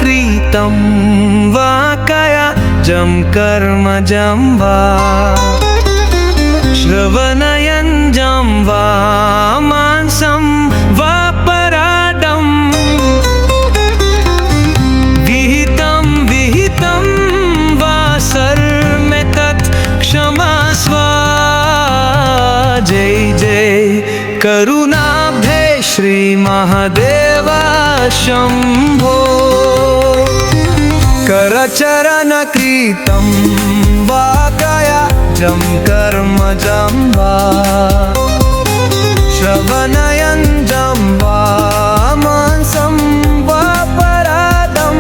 कृतं वा कायजं कर्मजं वा श्रवणयञ्जं वा मांसं वा पराडं विहितं विहितं वा सर्वमेतत् क्षमस्व। जय जय करुणाब्धे श्री महादेव शंभो। करचरणकृतं वा कायजं कर्मजं वा श्रवणयञ्जं वा मांसं वा परादं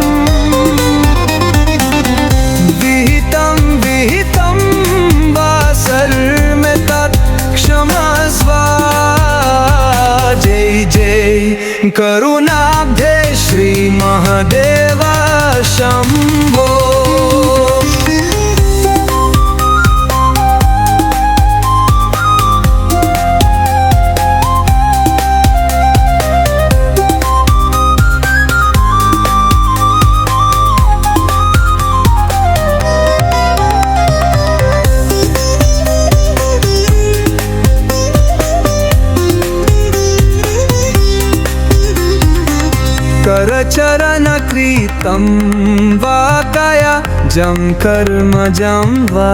विहितं विहितं वा सर्वमेतत् क्षमस्व। जय जय करुणाब्धे श्री महादेव शंभो। करचरणकृतं वा कायजं कर्मजं वा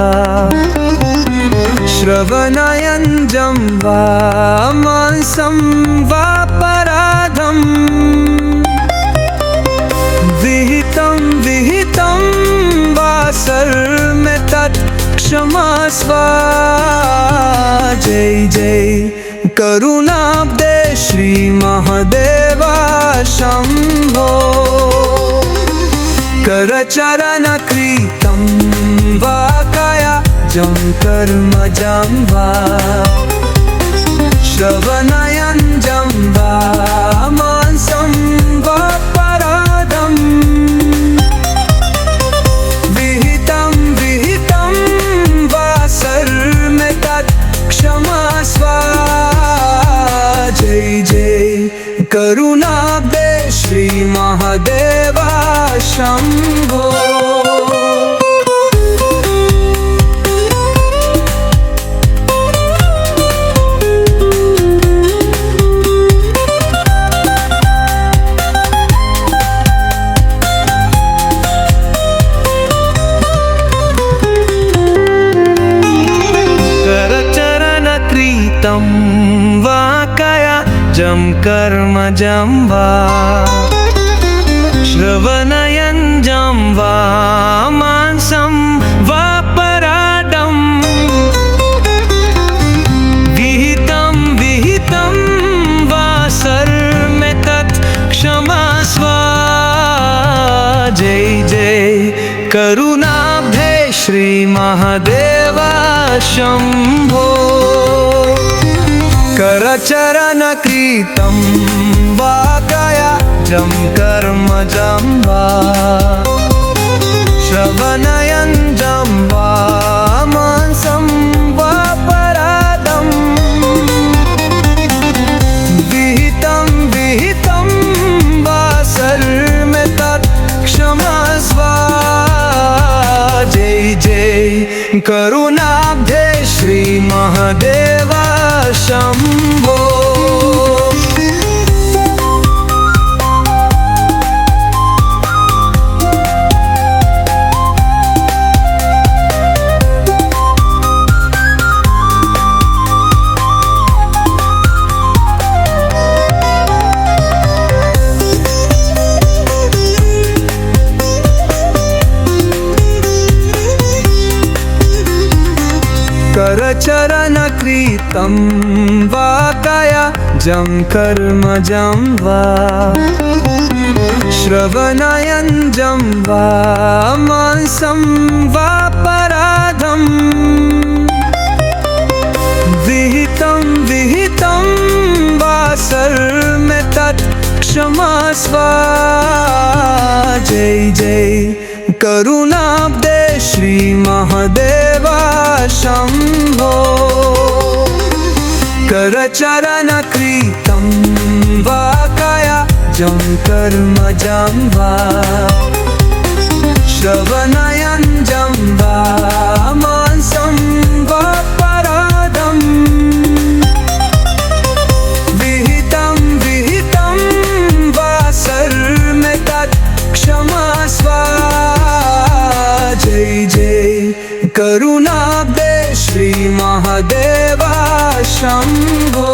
श्रवणयञ्जं वा मांसं वा पराधं विहितं विहितं वा सर्वमेतत् क्षमस्व। जय जय करुणाब्धे श्री महादेव शंभो। करचरणकृतं वा कायजं कर्मजं वा श्रवणयञ्जं वा मांसं वा परादं विहितं विहितं वा सर्वमेतत् क्षमस्व। जय जय करुणाब्धे श्री महादेव शंभो। करचरणकृतं वा कायजं कर्मजं वा श्रवणयञ्जं वा मांसं वा पराडं विहितं विहितं वा सर्वमेतत् क्षमस्व। जय जय करुणाब्धे श्री महादेव शंभो। करचरणकृतं वा कायजं कर्मजं वा श्रवणयञ्जं वा मांसं वा परादं विहितं विहितं वा सर्वमेतत् क्षमस्व। जय जय करुणाब्धे श्री महादेव शंभो। करचरणकृतं वा कायजं कर्मजं वा श्रवणयञ्जं वा मांसं वा पराधं विहितं विहितं वा सर्वमेतत् क्षमस्व। जय जय करुणाब्धे श्री महादेव शंभो। करचरणकृतं वा कायजं जं कर्मजं वा श्रवणयञ्जं वा मांसं वा परादं विहितं वा सर्वं तत् क्षमस्व। जय जय करुणाब्धे श्री महादेव शंभो।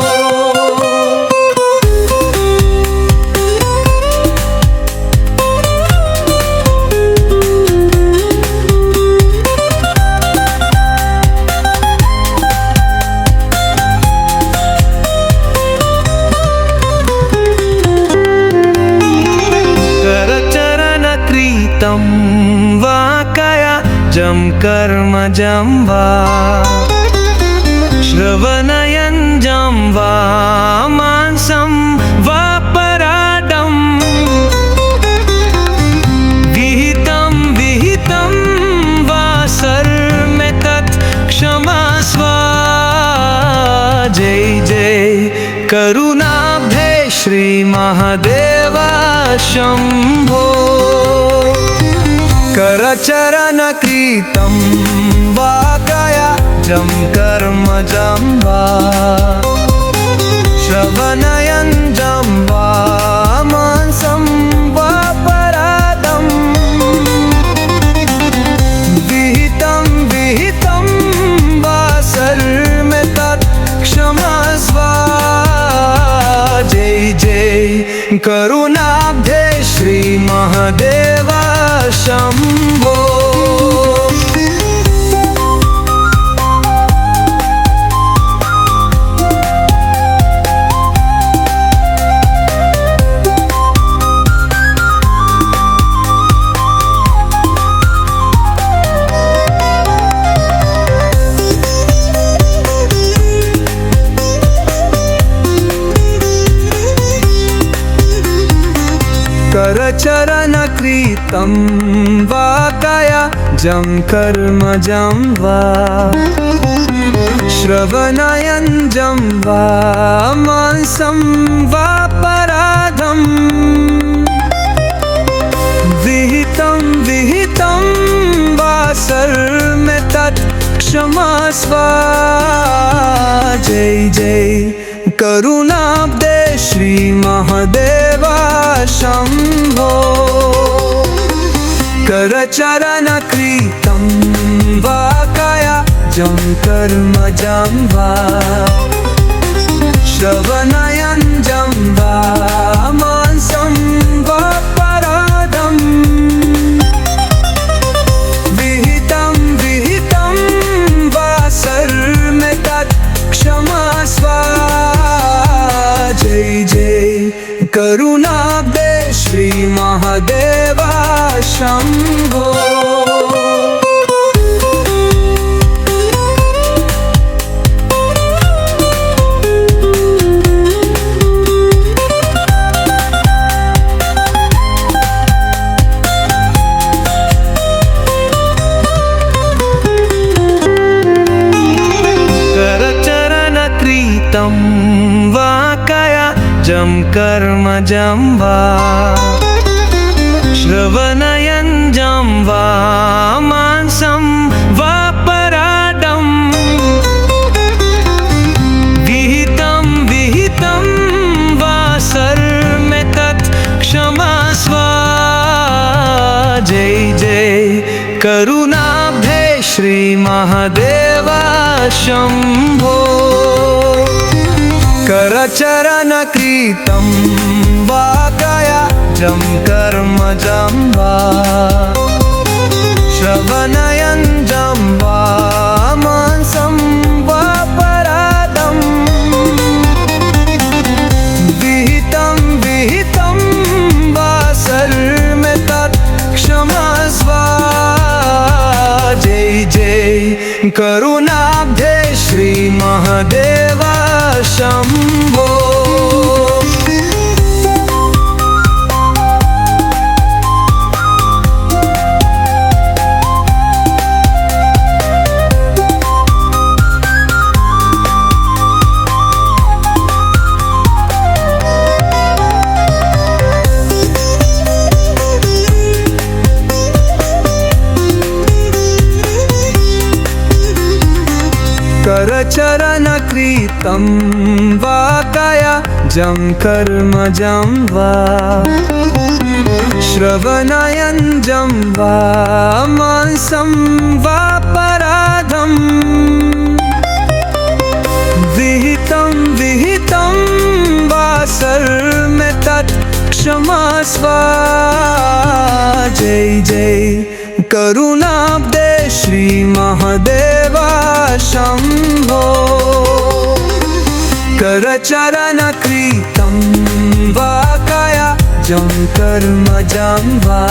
करचरणकृतं वा कायजं कर्मजं वा श्रवणयञ्जं वा मांसं वा परादं विहितं वा सर्वं तत् क्षमस्व। जय जय करुणाब्धे श्री महादेव शंभो। करचरणकृतं वा कायजं कर्मजं वा श्रवणयञ्जं वा मांसं वा परादं विहितं वा सर्वं तत् क्षमस्व। जय जय करुणाब्धे श्री महादेव शंभो। करचरणकृतं वा कायजं कर्मजं वा श्रवणयञ्जं वा मांसं वा परादं विहितं वा सर्वं तत् क्षमस्व। जय जय करुणाब्धे श्री महादेव शंभो। करचरणकृतं वा कायजं कर्मजं वा श्रवणयञ्जं वा मांसं वा परादं विहितं वा सर्वं तत् क्षमस्व। जय जय करुणाब्धे श्री महादेव शंभो। करचरणकृतं वा कायजं कर्मजं वा श्रवणयञ्जं वा मांसं वा परादं विहितं वा सर्वं तत् क्षमस्व। जय जय करुणाब्धे श्री महादेव शंभो। करचरणकृतं वा कायजं कर्मजं वा श्रवणयञ्जं वा मांसं वा परादं विहितं वा सर्वं तत् क्षमस्व। जय जय करुणाब्धे श्री महादेव शंभो। करचरणकृतं वा कायाजं कर्मजं वा श्रवणयञ्जं वा मांसं वा पराधं विहितं विहितं वा सर्वं तत्क्षमस्व। जय जय करुणाब्दे श्री महादेवा शंभो। करचरणकृतं वा कायाजं कर्मजं वा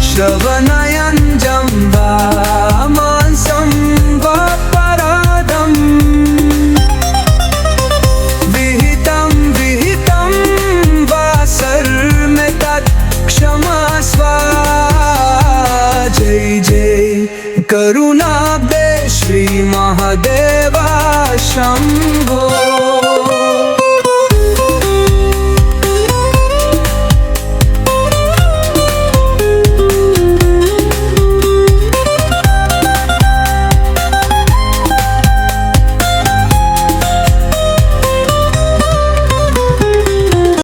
श्रवणयञ्जं वा